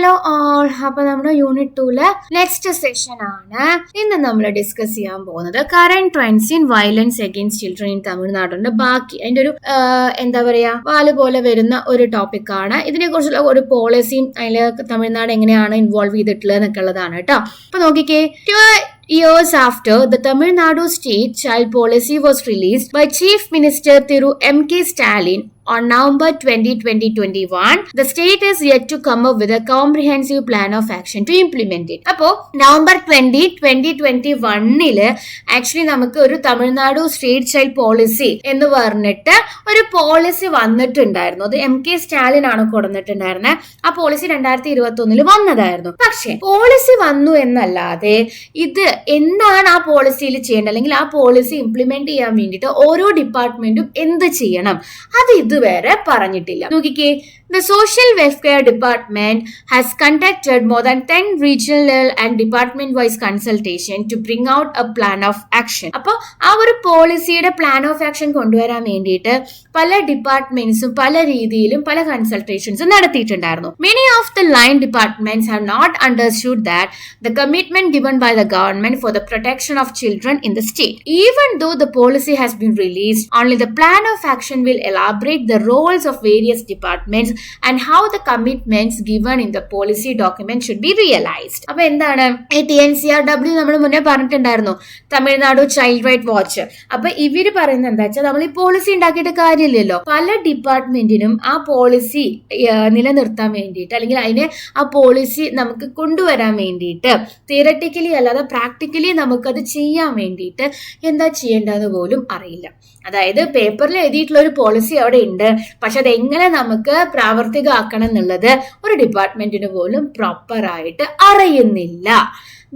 Hello all. അപ്പൊ നമ്മുടെ unit 2 next session ആണ് ഇന്ന് നമ്മൾ ഡിസ്കസ് ചെയ്യാൻ പോകുന്നത് current trends in violence against children in തമിഴ്നാടിന്റെ ബാക്കി അതിന്റെ ഒരു എന്താ പറയാ വാല് പോലെ വരുന്ന ഒരു ടോപ്പിക് ആണ്. ഇതിനെ കുറിച്ചുള്ള ഒരു പോളിസിയും അതിൽ തമിഴ്നാട് എങ്ങനെയാണ് ഇൻവോൾവ് ചെയ്തിട്ടുള്ളത് എന്നൊക്കെ ഉള്ളതാണ് കേട്ടോ. അപ്പൊ നോക്കിക്കേ, years after the Tamil Nadu state child policy was released by Chief Minister Thiru M.K. Stalin on November 20, 2021, the state is yet to come up with a comprehensive plan of action to implement it. അപ്പോൾ November 20, 2021 actually നമുക്ക് ഒരു Tamil Nadu state child policy എന്ന് പറഞ്ഞിട്ട് ഒരു policy വന്നിട്ടുണ്ടായിരുന്നു. അത് M.K. Stalin ആണ് കൊടുത്തിട്ടുണ്ടായിരുന്നത്. ആ പോളിസി 2021 വന്നതായിരുന്നു. പക്ഷെ പോളിസി വന്നു എന്നല്ലാതെ ഇത് എന്താണ് ആ പോളിസിയിൽ ചെയ്യേണ്ടത്, അല്ലെങ്കിൽ ആ പോളിസി ഇംപ്ലിമെന്റ് ചെയ്യാൻ വേണ്ടിയിട്ട് ഓരോ ഡിപ്പാർട്ട്മെന്റും എന്ത് ചെയ്യണം, അത് ഇതുവരെ പറഞ്ഞിട്ടില്ല. നോക്കിക്കേ, the Social Welfare Department has conducted more than 10 regional and department-wise consultation to bring out a plan of action. അപ്പോൾ ആ ഒരു പോളിസിയുടെ പ്ലാൻ ഓഫ് ആക്ഷൻ കൊണ്ടുവരാൻ വേണ്ടിയിട്ട് പല ഡിപ്പാർട്ട്മെന്റ്സും പല രീതിയിലും പല കൺസൾട്ടേഷൻസും നടത്തിയിട്ടുണ്ടായിരുന്നു. Many of the line departments have not understood that the commitment given by the government for the protection of children in the state. Even though the policy has been released, only the plan of action will elaborate the roles of various departments and how the commitments given in the policy document should be realized. അപ്പൊ എന്താണ് TNCRW നമ്മൾ മുന്നേ പറഞ്ഞിട്ടുണ്ടായിരുന്നു, Tamil Nadu child right watch. അപ്പൊ ഇവര് പറയുന്നത് എന്താ വെച്ചാൽ, നമ്മൾ ഈ പോളിസി ഉണ്ടാക്കിയിട്ട് കാര്യമില്ലല്ലോ. പല ഡിപ്പാർട്ട്മെന്റിനും ആ പോളിസി നിലനിർത്താൻ വേണ്ടിയിട്ട്, അല്ലെങ്കിൽ അതിനെ ആ പോളിസി നമുക്ക് കൊണ്ടുവരാൻ വേണ്ടിയിട്ട് തിയററ്റിക്കലി അല്ലാതെ പ്രാക്ടിക്കലി നമുക്കത് ചെയ്യാൻ വേണ്ടിയിട്ട് എന്താ ചെയ്യേണ്ടതെന്ന് പോലും അറിയില്ല. അതായത് പേപ്പറിൽ എഴുതിയിട്ടുള്ള ഒരു പോളിസി അവിടെ ഉണ്ട്, പക്ഷെ അത് എങ്ങനെ നമുക്ക് പ്രാവർത്തികമാക്കണം എന്നുള്ളത് ഒരു ഡിപ്പാർട്ട്മെന്റിന് പോലും പ്രോപ്പർ ആയിട്ട് അറിയുന്നില്ല.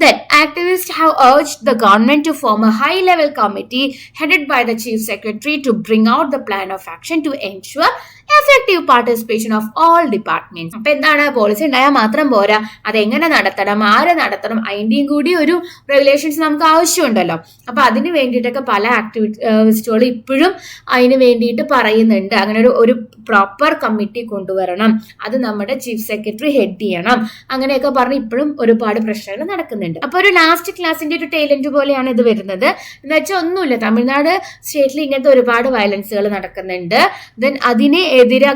Then, activists have urged the government to form a high-level committee headed by the Chief Secretary to bring out the plan of action to ensure effective participation of all departments. അപ്പൊ എന്താണ്, policy ഉണ്ടായാൽ മാത്രം പോരാ, അതെങ്ങനെ നടത്തണം, ആരെ നടത്തണം, അതിൻ്റെയും കൂടി ഒരു റെഗുലേഷൻസ് നമുക്ക് ആവശ്യമുണ്ടല്ലോ. അപ്പൊ അതിന് വേണ്ടിയിട്ടൊക്കെ പല ആക്ടിവിസ്റ്റുകൾ ഇപ്പോഴും അതിന് വേണ്ടിയിട്ട് പറയുന്നുണ്ട്, അങ്ങനെ ഒരു പ്രോപ്പർ കമ്മിറ്റി കൊണ്ടുവരണം, അത് നമ്മുടെ ചീഫ് സെക്രട്ടറി ഹെഡ് ചെയ്യണം, അങ്ങനെയൊക്കെ പറഞ്ഞ് ഇപ്പോഴും ഒരുപാട് പ്രശ്നങ്ങൾ നടക്കുന്നുണ്ട്. അപ്പൊ ഒരു ലാസ്റ്റ് ക്ലാസിന്റെ ഒരു ടൈലന്റ് പോലെയാണ് ഇത് വരുന്നത്. എന്ന് വെച്ചാൽ ഒന്നുമില്ല, തമിഴ്നാട് സ്റ്റേറ്റിൽ ഇങ്ങനത്തെ ഒരുപാട് വയലൻസുകൾ നടക്കുന്നുണ്ട്. ദെൻ അതിനെ എതിരെ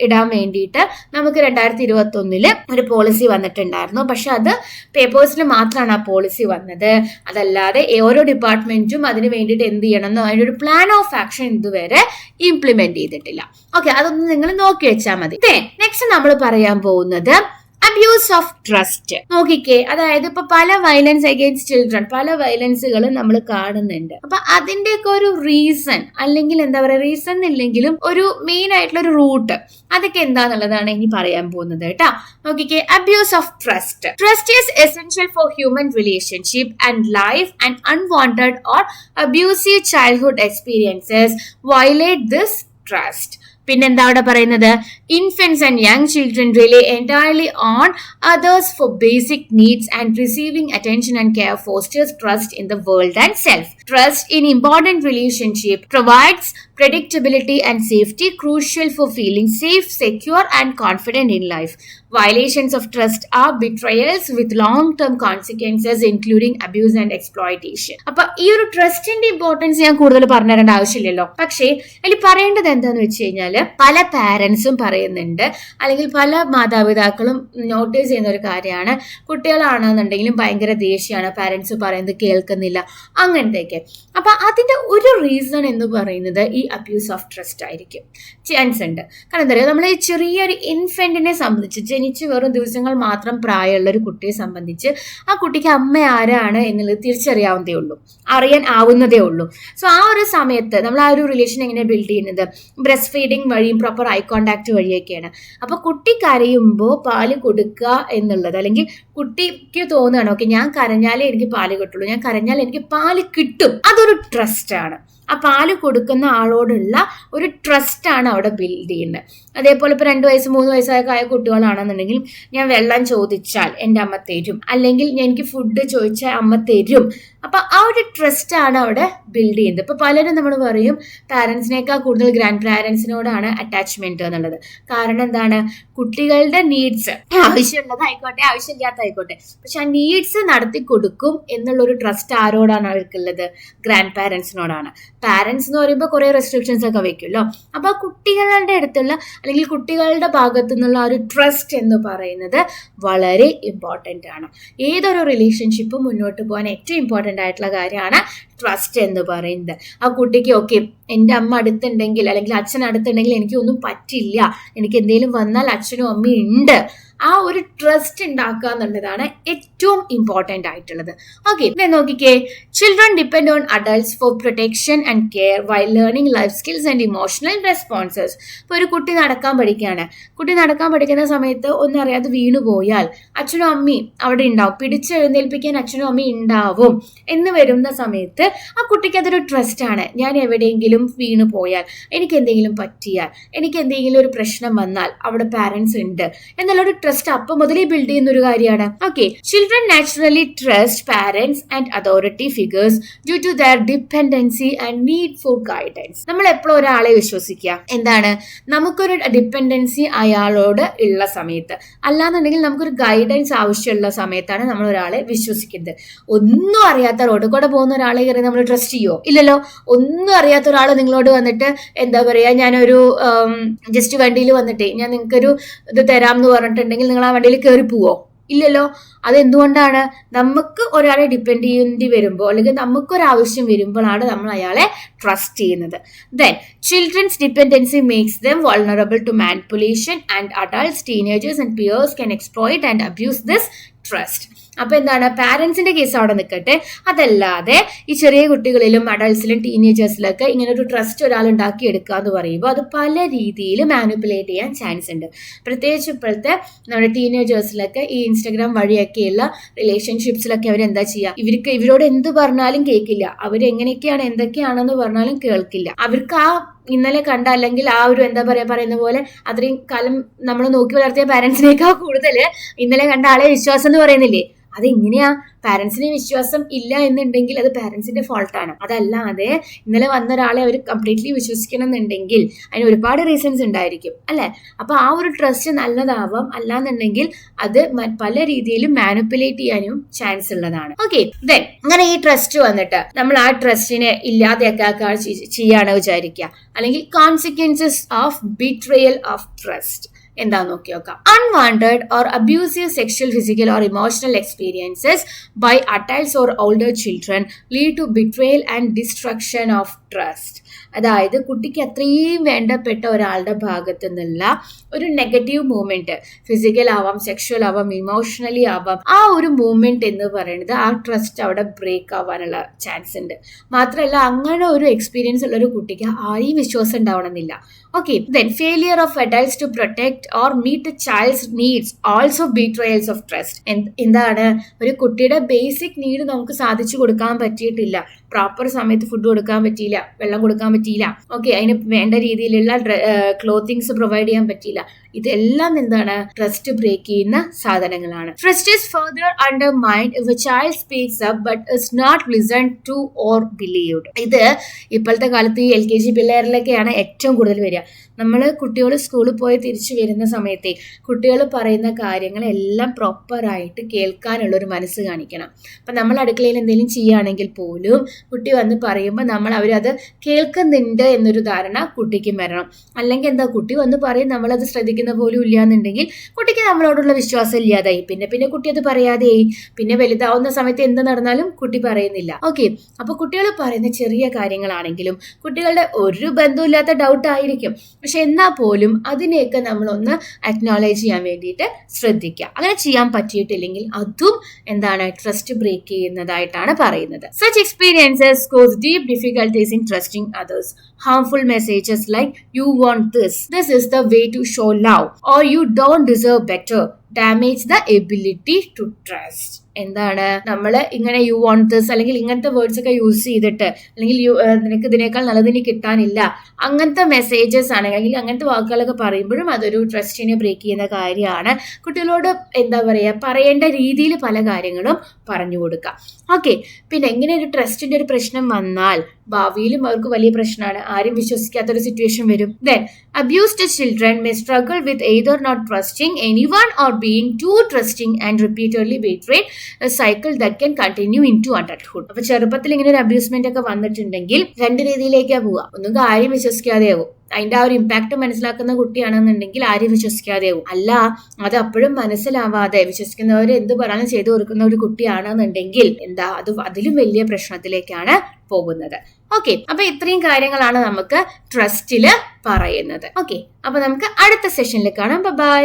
ഇടാൻ വേണ്ടിയിട്ട് നമുക്ക് 2021 ഒരു പോളിസി വന്നിട്ടുണ്ടായിരുന്നു. പക്ഷെ അത് പേപ്പേഴ്സിൽ മാത്രമാണ് ആ പോളിസി വന്നത്, അതല്ലാതെ ഓരോ ഡിപ്പാർട്ട്മെന്റും അതിന് വേണ്ടിയിട്ട് എന്ത് ചെയ്യണം അതിന്റെ ഒരു പ്ലാൻ ഓഫ് ആക്ഷൻ ഇതുവരെ ഇംപ്ലിമെന്റ് ചെയ്തിട്ടില്ല. ഓക്കെ, അതൊന്ന് നിങ്ങൾ നോക്കി വെച്ചാൽ മതി. നെക്സ്റ്റ് നമ്മൾ പറയാൻ പോകുന്നത് അബ്യൂസ് ഓഫ് ട്രസ്റ്റ്. നോക്കിക്കേ, അതായത് ഇപ്പൊ പല വയലൻസ് അഗെയിൻസ്റ്റ് ചിൽഡ്രൻ, പല വയലൻസുകളും നമ്മൾ കാണുന്നുണ്ട്. അപ്പൊ അതിന്റെയൊക്കെ ഒരു റീസൺ, അല്ലെങ്കിൽ എന്താ പറയുക, റീസൺ ഇല്ലെങ്കിലും ഒരു മെയിൻ ആയിട്ടുള്ള ഒരു റൂട്ട്, അതൊക്കെ എന്താന്നുള്ളതാണ് ഇനി പറയാൻ പോകുന്നത് കേട്ടോ. നോക്കിക്കേ, abuse of trust. Trust is essential for human relationship and life, and unwanted or abusive childhood experiences violate this trust. പിന്നെന്താ അവിടെ പറയുന്നത്, infants and young children rely entirely on others for basic needs, and receiving attention and care fosters trust in the world and self. Trust in important relationship provides predictability and safety, crucial for feeling safe, secure and confident in life. Violations of trust are betrayals with long-term consequences including abuse and exploitation. അപ്പൊ ഈ ഒരു ട്രസ്റ്റിന്റെ importance ഞാൻ കൂടുതൽ പറഞ്ഞു തരേണ്ട ആവശ്യമില്ലല്ലോ. പക്ഷേ അതിൽ പറയേണ്ടത് എന്താന്ന് വെച്ച് കഴിഞ്ഞാൽ, പല പാരന്റ്സും പറയുന്നുണ്ട്, അല്ലെങ്കിൽ പല മാതാപിതാക്കളും നോട്ടീസ് ചെയ്യുന്ന ഒരു കാര്യമാണ്, കുട്ടികളാണെന്നുണ്ടെങ്കിലും ഭയങ്കര ദേഷ്യമാണ്, പാരന്റ്സ് പറയുന്നത് കേൾക്കുന്നില്ല, അങ്ങനത്തെയൊക്കെ. അപ്പൊ അതിന്റെ ഒരു റീസൺ എന്ന് പറയുന്നത് ഈ അബ്യൂസ് ഓഫ് ട്രസ്റ്റ് ആയിരിക്കും, ചാൻസ് ഉണ്ട്. കാരണം എന്താ പറയുക, നമ്മൾ ഈ ചെറിയൊരു ഇൻഫന്റിനെ സംബന്ധിച്ച്, ജനിച്ച് വെറും ദിവസങ്ങൾ മാത്രം പ്രായമുള്ള ഒരു കുട്ടിയെ സംബന്ധിച്ച് ആ കുട്ടിക്ക് അമ്മ ആരാണ് എന്നുള്ളത് തിരിച്ചറിയാവുന്നതേ ഉള്ളൂ, അറിയാൻ ആവുന്നതേ ഉള്ളൂ. സോ ആ ഒരു സമയത്ത് നമ്മൾ ആ ഒരു റിലേഷൻ എങ്ങനെ ബിൽഡ് ചെയ്യുന്നത്, ബ്രസ്റ്റ് ഫീഡിങ് വഴിയും പ്രോപ്പർ ഐ കോണ്ടാക്ട് വഴിയൊക്കെയാണ്. അപ്പൊ കുട്ടി കരയുമ്പോൾ പാല് കൊടുക്കുക എന്നുള്ളത്, അല്ലെങ്കിൽ കുട്ടിക്ക് തോന്നുകയാണ്, ഓക്കെ ഞാൻ കരഞ്ഞാലേ എനിക്ക് പാല് കിട്ടുള്ളൂ, ഞാൻ കരഞ്ഞാൽ എനിക്ക് പാല് കിട്ടും, അതൊരു ട്രസ്റ്റ് ആണ്. ആ പാല് കൊടുക്കുന്ന ആളോടുള്ള ഒരു ട്രസ്റ്റ് ആണ് അവിടെ ബിൽഡ് ചെയ്യുന്നത്. അതേപോലെ ഇപ്പൊ 2 വയസ്സ് 3 വയസ്സായ കുട്ടികളാണെന്നുണ്ടെങ്കിൽ ഞാൻ വെള്ളം ചോദിച്ചാൽ എൻ്റെ അമ്മ തരും, അല്ലെങ്കിൽ എനിക്ക് ഫുഡ് ചോദിച്ചാൽ അമ്മ തരും. അപ്പൊ ആ ഒരു ട്രസ്റ്റ് ആണ് അവിടെ ബിൽഡ് ചെയ്യുന്നത്. ഇപ്പൊ പലരും നമ്മൾ പറയും പാരന്റ്സിനേക്കാൾ കൂടുതൽ ഗ്രാൻഡ് പാരന്റ്സിനോടാണ് അറ്റാച്ച്മെന്റ് എന്നുള്ളത്. കാരണം എന്താണ്, കുട്ടികളുടെ നീഡ്സ് ആവശ്യമുള്ളതായിക്കോട്ടെ ആവശ്യമില്ലാത്തതായിക്കോട്ടെ, പക്ഷെ ആ നീഡ്സ് നടത്തി കൊടുക്കും എന്നുള്ളൊരു ട്രസ്റ്റ് ആരോടാണ് അവർക്കുള്ളത്? ഗ്രാൻഡ് പാരന്റ്സിനോടാണ്. പാരന്റ്സ് എന്ന് പറയുമ്പോൾ കുറെ റെസ്ട്രിക്ഷൻസ് ഒക്കെ വെക്കുമല്ലോ. അപ്പൊ കുട്ടികളുടെ അടുത്തുള്ള അല്ലെങ്കിൽ കുട്ടികളുടെ ഭാഗത്തു നിന്നുള്ള ആ ഒരു ട്രസ്റ്റ് എന്ന് പറയുന്നത് വളരെ ഇമ്പോർട്ടൻ്റ് ആണ്. ഏതൊരു റിലേഷൻഷിപ്പും മുന്നോട്ട് പോകാൻ ഏറ്റവും ഇമ്പോർട്ടൻ്റ് ആയിട്ടുള്ള കാര്യമാണ് ട്രസ്റ്റ് എന്ന് പറയുന്നത്. ആ കുട്ടിക്ക് ഓക്കെ എൻ്റെ അമ്മ അടുത്തുണ്ടെങ്കിൽ അല്ലെങ്കിൽ അച്ഛൻ അടുത്തുണ്ടെങ്കിൽ എനിക്കൊന്നും പറ്റില്ല, എനിക്ക് എന്തെങ്കിലും വന്നാൽ അച്ഛനും അമ്മയും ഉണ്ട്, ആ ഒരു ട്രസ്റ്റ് ഉണ്ടാക്കുക എന്നുള്ളതാണ് ഏറ്റവും ഇമ്പോർട്ടൻ്റ് ആയിട്ടുള്ളത്. ഓക്കെ, നോക്കിക്കേ, children depend on adults for protection and care while learning life skills and emotional responses. ഇപ്പോൾ ഒരു കുട്ടി നടക്കാൻ പഠിക്കുകയാണ്. കുട്ടി നടക്കാൻ പഠിക്കുന്ന സമയത്ത് ഒന്നും അറിയാതെ വീണു പോയാൽ അച്ഛനും അമ്മയും അവിടെ ഉണ്ടാവും, പിടിച്ചെഴുന്നേൽപ്പിക്കാൻ അച്ഛനും അമ്മയും ഉണ്ടാവും. എന്ന് വരുന്ന സമയത്ത് ആ കുട്ടിക്ക് അതൊരു ട്രസ്റ്റ് ആണ്. ഞാൻ എവിടെയെങ്കിലും വീണു പോയാൽ, എനിക്ക് എന്തെങ്കിലും പറ്റിയാൽ, എനിക്ക് എന്തെങ്കിലും ഒരു പ്രശ്നം വന്നാൽ അവിടെ പാരന്റ്സ് ഉണ്ട് എന്നുള്ളൊരു ട്രസ്റ്റ് അപ്പം മുതലേ ബിൽഡ് ചെയ്യുന്ന ഒരു കാര്യമാണ്. Okay, children naturally trust parents and authority figures due to their dependency and need for guidance. നമ്മൾ എപ്പോഴും ഒരാളെ വിശ്വസിക്കുക, എന്താണ്, നമുക്കൊരു ഡിപ്പെൻഡൻസി അയാളോട് ഉള്ള സമയത്ത്, അല്ലാന്നുണ്ടെങ്കിൽ നമുക്കൊരു ഗൈഡൻസ് ആവശ്യമുള്ള സമയത്താണ് നമ്മൾ ഒരാളെ വിശ്വസിക്കുന്നത്. ഒന്നും അറിയാത്ത റോഡിൽ കൂടെ പോകുന്ന ഒരാളെ കയറി നമ്മൾ ട്രസ്റ്റ് ചെയ്യോ? ഇല്ലല്ലോ. ഒന്നും അറിയാത്ത ഒരാൾ നിങ്ങളോട് വന്നിട്ട് എന്താ പറയാ, ഞാനൊരു ജസ്റ്റ് വണ്ടിയിൽ വന്നിട്ടേ ഞാൻ നിങ്ങൾക്കൊരു ഇത് തരാം എന്ന് പറഞ്ഞിട്ടുണ്ടെങ്കിൽ നിങ്ങൾ ആ വണ്ടിയിൽ കയറി പോവോ? ഇല്ലല്ലോ. അതെന്തുകൊണ്ടാണ്? നമുക്ക് ഒരാളെ ഡിപ്പെൻഡ് ചെയ്യേണ്ടി വരുമ്പോൾ അല്ലെങ്കിൽ നമുക്കൊരാവശ്യം വരുമ്പോഴാണ് നമ്മൾ അയാളെ ട്രസ്റ്റ് ചെയ്യുന്നത്. Then children's dependency makes them vulnerable to manipulation and adults, teenagers and peers can exploit and abuse this trust. അപ്പൊ എന്താണ്, പാരന്റ്സിന്റെ കേസ് അവിടെ നിൽക്കട്ടെ, അതല്ലാതെ ഈ ചെറിയ കുട്ടികളിലും അഡൾട്ട്സിലും ടീനേജേഴ്സിലൊക്കെ ഇങ്ങനെ ഒരു ട്രസ്റ്റ് ഒരാൾ ഉണ്ടാക്കി എടുക്കുക എന്ന് പറയുമ്പോൾ അത് പല രീതിയിൽ മാനിപ്പുലേറ്റ് ചെയ്യാൻ ചാൻസ് ഉണ്ട്. പ്രത്യേകിച്ച് ഇപ്പോഴത്തെ നമ്മുടെ ടീനേജേഴ്സിലൊക്കെ ഈ ഇൻസ്റ്റഗ്രാം വഴിയൊക്കെയുള്ള റിലേഷൻഷിപ്സിലൊക്കെ അവരെന്താ ചെയ്യുക, ഇവരോട് എന്ത് പറഞ്ഞാലും കേൾക്കില്ല, അവരെങ്ങനെയൊക്കെയാണ് എന്തൊക്കെയാണെന്ന് പറഞ്ഞാലും കേൾക്കില്ല. അവർക്ക് ആ ഇന്നലെ കണ്ട അല്ലെങ്കിൽ ആ ഒരു എന്താ പറയാ പറയുന്ന പോലെ അത്രയും കാലം നമ്മൾ നോക്കി വളർത്തിയ പാരന്റ്സിനേക്കാൾ കൂടുതൽ ഇന്നലെ കണ്ട ആളെ വിശ്വാസം എന്ന് പറയുന്നില്ലേ, അതെങ്ങനെയാ? പാരന്റ്സിന് വിശ്വാസം ഇല്ല എന്നുണ്ടെങ്കിൽ അത് പാരന്റ്സിന്റെ ഫോൾട്ടാണ്. അതല്ലാതെ ഇന്നലെ വന്ന ഒരാളെ അവർ കംപ്ലീറ്റ്ലി വിശ്വസിക്കണം എന്നുണ്ടെങ്കിൽ അതിന് ഒരുപാട് റീസൺസ് ഉണ്ടായിരിക്കും, അല്ലെ? അപ്പൊ ആ ഒരു ട്രസ്റ്റ് നല്ലതാവാം, അല്ലാന്നുണ്ടെങ്കിൽ അത് പല രീതിയിലും മാനിപ്പുലേറ്റ് ചെയ്യാനും ചാൻസ് ഉള്ളതാണ്. ഓക്കെ, ദെൻ അങ്ങനെ ഈ ട്രസ്റ്റ് വന്നിട്ട് നമ്മൾ ആ ട്രസ്റ്റിനെ ഇല്ലാതെയൊക്കെ ചെയ്യാണ് വിചാരിക്കുക, അല്ലെങ്കിൽ consequences of betrayal of trust എന്താന്ന് നോക്കി നോക്കാം. Unwanted or abusive sexual, physical or emotional experiences by adults or older children lead to betrayal and destruction of trust. അതായത് കുട്ടിക്ക് അത്രയും വേണ്ടപ്പെട്ട ഒരാളുടെ ഭാഗത്തു നിന്നുള്ള ഒരു നെഗറ്റീവ് മൂവ്മെന്റ്, ഫിസിക്കൽ ആവാം, സെക്ഷൽ ആവാം, ഇമോഷണലി ആവാം, ആ ഒരു മൂവ്മെന്റ് എന്ന് പറയുന്നത് ആ ട്രസ്റ്റ് അവിടെ ബ്രേക്ക് ആവാനുള്ള ചാൻസ് ഉണ്ട്. മാത്രമല്ല അങ്ങനെ ഒരു എക്സ്പീരിയൻസ് ഉള്ള ഒരു കുട്ടിക്ക് ആരെയും വിശ്വാസം ഉണ്ടാവണമെന്നില്ല. Okay, then failure of adults to protect or meet a child's needs also betrayals of trust. എന്താണ്, ഒരു കുട്ടിയുടെ ബേസിക് നീഡ് നമുക്ക് സാധിച്ചു കൊടുക്കാൻ പറ്റിയിട്ടില്ല, പ്രോപ്പർ സമയത്ത് ഫുഡ് കൊടുക്കാൻ പറ്റിയില്ല, വെള്ളം കൊടുക്കാൻ പറ്റിയില്ല, ഓക്കെ, അതിന് വേണ്ട രീതിയിലുള്ള ക്ലോത്തിങ്സ് പ്രൊവൈഡ് ചെയ്യാൻ പറ്റിയില്ല, ഇതെല്ലാം എന്താണ്, ട്രസ്റ്റ് ബ്രേക്ക് ചെയ്യുന്ന സാധനങ്ങളാണ്. Trust is further undermined if a child speaks up but is not listened to or believed. ഇത് ഇപ്പോഴത്തെ കാലത്ത് ഈ LKG പിള്ളേരിലൊക്കെയാണ് ഏറ്റവും കൂടുതൽ വരിക. നമ്മൾ കുട്ടികൾ സ്കൂളിൽ പോയി തിരിച്ചു വരുന്ന സമയത്തെ കുട്ടികൾ പറയുന്ന കാര്യങ്ങളെല്ലാം പ്രോപ്പറായിട്ട് കേൾക്കാനുള്ളൊരു മനസ്സ് കാണിക്കണം. അപ്പം നമ്മൾ അടുക്കളയിൽ എന്തെങ്കിലും ചെയ്യുകയാണെങ്കിൽ പോലും കുട്ടി വന്ന് പറയുമ്പോൾ നമ്മൾ അവരത് കേൾക്കുന്നുണ്ട് എന്നൊരു ധാരണ കുട്ടിക്ക് വരണം. അല്ലെങ്കിൽ എന്താ, കുട്ടി വന്ന് പറയും, നമ്മളത് ശ്രദ്ധിക്കുന്ന പോലും ഇല്ല എന്നുണ്ടെങ്കിൽ കുട്ടിക്ക് നമ്മളോടുള്ള വിശ്വാസം ഇല്ലാതായി. പിന്നെ കുട്ടി അത് പറയാതെയായി. പിന്നെ വലുതാവുന്ന സമയത്ത് എന്ത് നടന്നാലും കുട്ടി പറയുന്നില്ല. ഓക്കെ, അപ്പോൾ കുട്ടികൾ പറയുന്ന ചെറിയ കാര്യങ്ങളാണെങ്കിലും കുട്ടികളുടെ ഒരു ബന്ധമില്ലാത്ത ഡൗട്ട് ആയിരിക്കും, പക്ഷെ എന്നാൽ പോലും അതിനെയൊക്കെ നമ്മളൊന്ന് അക്നോളേജ് ചെയ്യാൻ വേണ്ടിയിട്ട് ശ്രദ്ധിക്കുക. അങ്ങനെ ചെയ്യാൻ പറ്റിയിട്ടില്ലെങ്കിൽ അതും എന്താണ്, ട്രസ്റ്റ് ബ്രേക്ക് ചെയ്യുന്നതായിട്ടാണ് പറയുന്നത്. Such experiences cause deep difficulties in trusting others. Harmful messages like "you want this is the way to show love" or "you don't deserve better" damage the ability to trust. എന്താണ് നമ്മൾ ഇങ്ങനെ you want this അല്ലെങ്കിൽ ഇങ്ങനത്തെ words ഒക്കെ use ചെയ്തിട്ട് അല്ലെങ്കിൽ നിനക്ക് ഇതിനേക്കാൾ നല്ലത് ഇനി കിട്ടാനില്ല അങ്ങനത്തെ മെസ്സേജസ് ആണെങ്കിൽ അല്ലെങ്കിൽ അങ്ങനത്തെ വാക്കുകളൊക്കെ പറയുമ്പോഴും അതൊരു ട്രസ്റ്റിനെ ബ്രേക്ക് ചെയ്യുന്ന കാര്യമാണ്. കുട്ടികളോട് എന്താ പറയുക, പറയേണ്ട രീതിയിൽ പല കാര്യങ്ങളും പറഞ്ഞു കൊടുക്കാം. ഓക്കെ, പിന്നെ എങ്ങനെ ഒരു ട്രസ്റ്റിന്റെ ഒരു പ്രശ്നം വന്നാൽ ഭാവിയിലും അവർക്ക് വലിയ പ്രശ്നമാണ്, ആരും വിശ്വസിക്കാത്ത ഒരു സിറ്റുവേഷൻ വരും. Then abused children may struggle with either not trusting anyone or being too trusting and repeatedly betrayed, a cycle that can continue into adulthood. അപ്പൊ ചെറുപ്പത്തിൽ ഇങ്ങനെ ഒരു അബ്യൂസ്മെന്റ് ഒക്കെ വന്നിട്ടുണ്ടെങ്കിൽ രണ്ട് രീതിയിലേക്കാ പോവുക. ഒന്നും ആരും വിശ്വസിക്കാതെ ആവും, അതിന്റെ ആ ഒരു ഇമ്പാക്ട് മനസ്സിലാക്കുന്ന കുട്ടിയാണെന്നുണ്ടെങ്കിൽ ആരും വിശ്വസിക്കാതെ ആവും. അല്ല, അത് അപ്പോഴും മനസ്സിലാവാതെ വിശ്വസിക്കുന്നവർ എന്ത് പറഞ്ഞാലും ചെയ്തു കൊടുക്കുന്ന ഒരു കുട്ടിയാണെന്നുണ്ടെങ്കിൽ എന്താ അതിലും വലിയ പ്രശ്നത്തിലേക്കാണ് പോകുന്നത്. ഓക്കെ, അപ്പൊ ഇത്രയും കാര്യങ്ങളാണ് നമുക്ക് ട്രസ്റ്റില് പറയുന്നത്. ഓക്കെ, അപ്പൊ നമുക്ക് അടുത്ത സെഷനിൽ കാണാം. ബൈ.